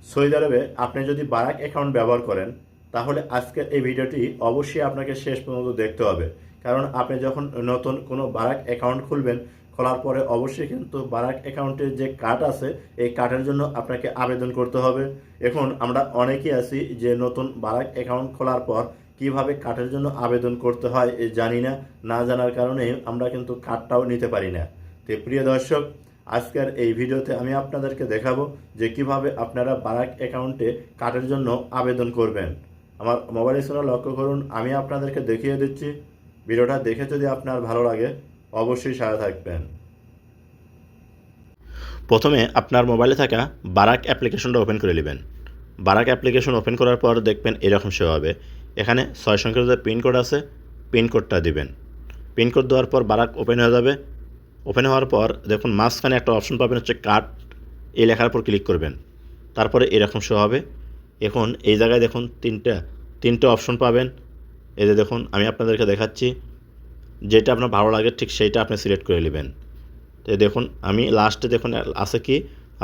Saudi আরবে আপনি যদি বারাক অ্যাকাউন্ট ব্যবহার করেন তাহলে আজকের এই ভিডিওটি অবশ্যই আপনাকে শেষ পর্যন্ত দেখতে হবে। কারণ আপনি যখন নতুন কোনো বারাক অ্যাকাউন্ট খুলবেন, খোলার পরে অবশ্যই কিন্তু বারাক অ্যাকাউন্টের যে কার্ড আছে এই কার্ডের জন্য আপনাকে আবেদন করতে হবে। এখন আমরা অনেকেই আছি যে নতুন বারাক অ্যাকাউন্ট খোলার পর কিভাবে কার্ডের জন্য আবেদন করতে হয় এ জানি না, না জানার কারণে আমরা কিন্তু কার্ডটাও নিতে পারি না। তো প্রিয় দর্শক, আজকের এই ভিডিওতে আমি আপনাদেরকে দেখাবো যে কিভাবে আপনারা বারাক অ্যাকাউন্টে কার্ডের জন্য আবেদন করবেন। আমার মোবাইল স্ক্রিনে লক্ষ্য করুন, আমি আপনাদেরকে দেখিয়ে দিচ্ছি। ভিডিওটা দেখে যদি আপনার ভালো লাগে অবশ্যই সাথে থাকবেন। প্রথমে আপনার মোবাইলে থাকা বারাক অ্যাপ্লিকেশনটা ওপেন করে নেবেন। বারাক অ্যাপ্লিকেশন ওপেন করার পর দেখবেন এরকম শো হবে। এখানে 6 সংখ্যার যে পিনকোড আছে পিনকোডটা দিবেন। পিনকোড দেওয়ার পর বারাক ওপেন হয়ে যাবে। ওপেন হওয়ার পর দেখুন মাঝখানে একটা অপশন পাবেন হচ্ছে কার্ড, এই লেখার উপর ক্লিক করবেন। তারপরে এরকম শো হবে। এখন এই জায়গায় দেখুন তিনটে অপশন পাবেন। এই যে দেখুন আমি আপনাদেরকে দেখাচ্ছি, যেটা আপনার ভালো লাগে ঠিক সেইটা আপনি সিলেক্ট করে নেবেন। তো দেখুন আমি লাস্টে দেখুন আছে কি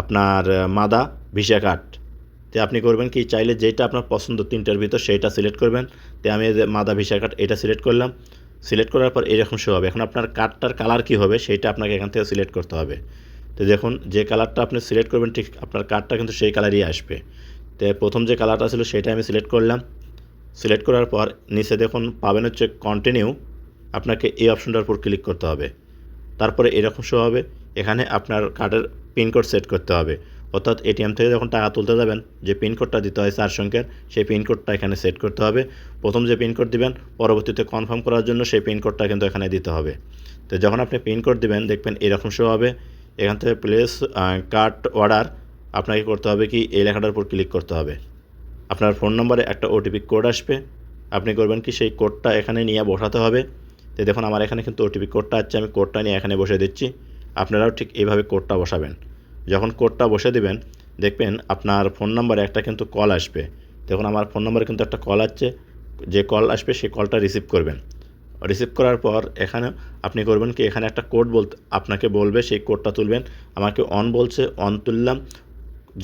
আপনার মাদা ভিসা কার্ড। তো আপনি করবেন কি, চাইলে যেটা আপনার পছন্দ তিনটার ভিতর সেইটা সিলেক্ট করবেন। তো আমি এই যে মাদা ভিসা কার্ড এটা সিলেক্ট করলাম। সিলেক্ট করার পর এরকম শো হবে। এখন আপনার কার্ডটার কালার কী হবে সেইটা আপনাকে এখান থেকে সিলেক্ট করতে হবে। তো দেখুন যে কালারটা আপনি সিলেক্ট করবেন ঠিক আপনার কার্ডটা কিন্তু সেই কালারই আসবে। তো প্রথম যে কালারটা ছিল সেটা আমি সিলেক্ট করলাম। সিলেক্ট করার পর নিচে দেখুন পাবেন হচ্ছে কন্টিনিউ, আপনাকে এই অপশনটার উপর ক্লিক করতে হবে। তারপরে এরকম শো হবে। এখানে আপনার কার্ডের পিনকোড সেট করতে হবে, অর্থাৎ এটিএম থেকে যখন টাকা তুলতে যাবেন যে পিনকোডটা দিতে হয় 4 সংখ্যার, সেই পিনকোডটা এখানে সেট করতে হবে। প্রথম যে পিনকোড দিবেন পরবর্তীতে কনফার্ম করার জন্য সেই পিনকোডটা কিন্তু এখানে দিতে হবে। তো যখন আপনি পিনকোড দিবেন দেখবেন এরকম শো হবে। এখান থেকে প্লেস কার্ড অর্ডার আপনাকে করতে হবে কি এই লেখাটার উপর ক্লিক করতে হবে। আপনার ফোন নম্বরে একটা ওটিপি কোড আসবে। আপনি করবেন কি সেই কোডটা এখানে নিয়ে বসাতে হবে। তো দেখুন আমার এখানে কিন্তু ওটিপি কোডটা আছে, আমি কোডটা নিয়ে এখানে বসে দিচ্ছি। আপনারাও ঠিক এইভাবে কোডটা বসাবেন। যখন কোডটা বসে দিবেন দেখবেন আপনার ফোন নম্বরে একটা কিন্তু কল আসবে। দেখুন আমার ফোন নম্বরে কিন্তু একটা কল আসছে। যে কল আসবে সেই কলটা রিসিভ করবেন। রিসিভ করার পর এখানে আপনি করবেন কি এখানে একটা কোড আপনাকে বলবে, সেই কোডটা তুলবেন। আমাকে অন বলছে, অন তুললাম।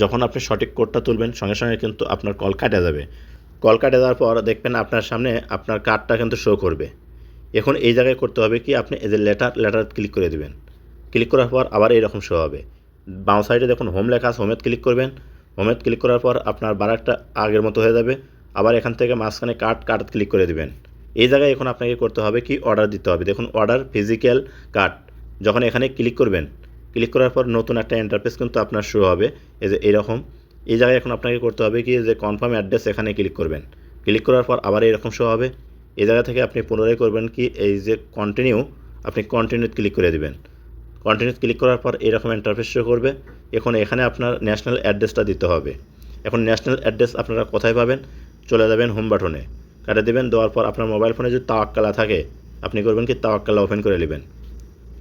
যখন আপনি সঠিক কোডটা তুলবেন সঙ্গে সঙ্গে কিন্তু আপনার কল কাটা যাবে। কল কাটে যাওয়ার পর দেখবেন আপনার সামনে আপনার কার্ডটা কিন্তু শো করবে। এখন এই জায়গায় করতে হবে কি আপনি এই যে লেটার ক্লিক করে দিবেন। ক্লিক করার পর আবার এইরকম শো হবে। বাম সাইডে দেখুন হোম লেখা আছে, হোমেত ক্লিক করবেন। হোমেত ক্লিক করার পর আপনার বারাকটা আগের মতো হয়ে যাবে। আবার এখান থেকে মাঝখানে কার্ড ক্লিক করে দিবেন। এই জায়গায় এখন আপনাকে করতে হবে কি অর্ডার দিতে হবে। দেখুন অর্ডার ফিজিক্যাল কার্ড, যখন এখানে ক্লিক করবেন, ক্লিক করার পর নতুন একটা ইন্টারফেস কিন্তু আপনার শো হবে এই যে এরকম। এই জায়গায় এখন আপনাকে করতে হবে কি যে কনফার্ম অ্যাড্রেস, এখানে ক্লিক করবেন। ক্লিক করার পর আবার এরকম শো হবে। এই জায়গা থেকে আপনি পুনরায় করবেন কি এই যে কন্টিনিউ, আপনি কন্টিনিউতে ক্লিক করে দিবেন। কন্টিনিউতে ক্লিক করার পর এরকম ইন্টারফেস শো করবে। এখন এখানে আপনার ন্যাশনাল অ্যাড্রেসটা দিতে হবে। এখন ন্যাশনাল অ্যাড্রেস আপনারা কোথায় পাবেন, চলে যাবেন হোম বাটনে, কাটে দেবেন। দেওয়ার পর আপনার মোবাইল ফোনে যদি তাওয়াক্কালা থাকে আপনি করবেন কি তাওয়াক্কালা ওপেন করে নেবেন।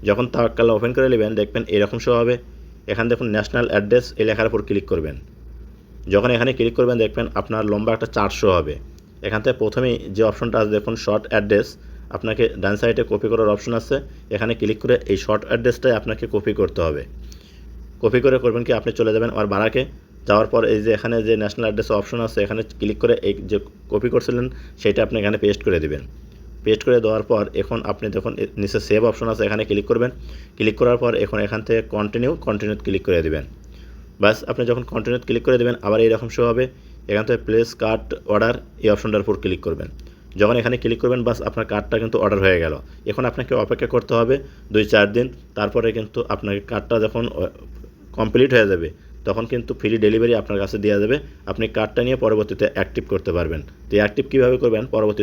যখন তাওয়াক্কালা ওপেন করে নেবেন দেখবেন এরকম শো হবে। এখানে দেখুন ন্যাশনাল অ্যাড্রেস এই লেখার উপর ক্লিক করবেন। যখন এখানে ক্লিক করবেন দেখবেন আপনার লম্বা একটা চার্ট শো হবে। এখান থেকে প্রথমেই যে অপশনটা আছে দেখুন শর্ট অ্যাড্রেস, আপনাকে ডান সাইডে কপি করার অপশন আছে। এখানে ক্লিক করে এই শর্ট অ্যাড্রেসটাই আপনাকে কপি করতে হবে। কপি করে করবেন কি আপনি চলে যাবেন আর বারাকে, যাওয়ার পর এই যে এখানে যে ন্যাশনাল অ্যাড্রেস অপশন আছে এখানে ক্লিক করে এই যে কপি করছিলেন সেটা আপনি এখানে পেস্ট করে দিবেন। পেস্ট করে দেওয়ার পর এখন আপনি দেখুন নিচে সেভ অপশন আছে, এখানে ক্লিক করবেন। ক্লিক করার পর এখন এখান থেকে কন্টিনিউতে ক্লিক করে দিবেন। বাস আপনি যখন কন্টিনিউতে ক্লিক করে দেবেন আবার এইরকম শো হবে। এখান থেকে প্লেস কার্ড অর্ডার এই অপশনটার উপর ক্লিক করবেন। যখন এখানে ক্লিক করবেন বাস আপনার কার্ডটা কিন্তু অর্ডার হয়ে গেল। এখন আপনাকে অপেক্ষা করতে হবে 2-4 দিন। তারপরে কিন্তু আপনার কার্ডটা যখন কমপ্লিট হয়ে যাবে তখন কিন্তু ফ্রি ডেলিভারি আপনার কাছে দেওয়া যাবে। আপনি কার্ডটা নিয়ে পরবর্তীতে অ্যাক্টিভ করতে পারবেন। তো অ্যাক্টিভ কীভাবে করবেন পরবর্তীতে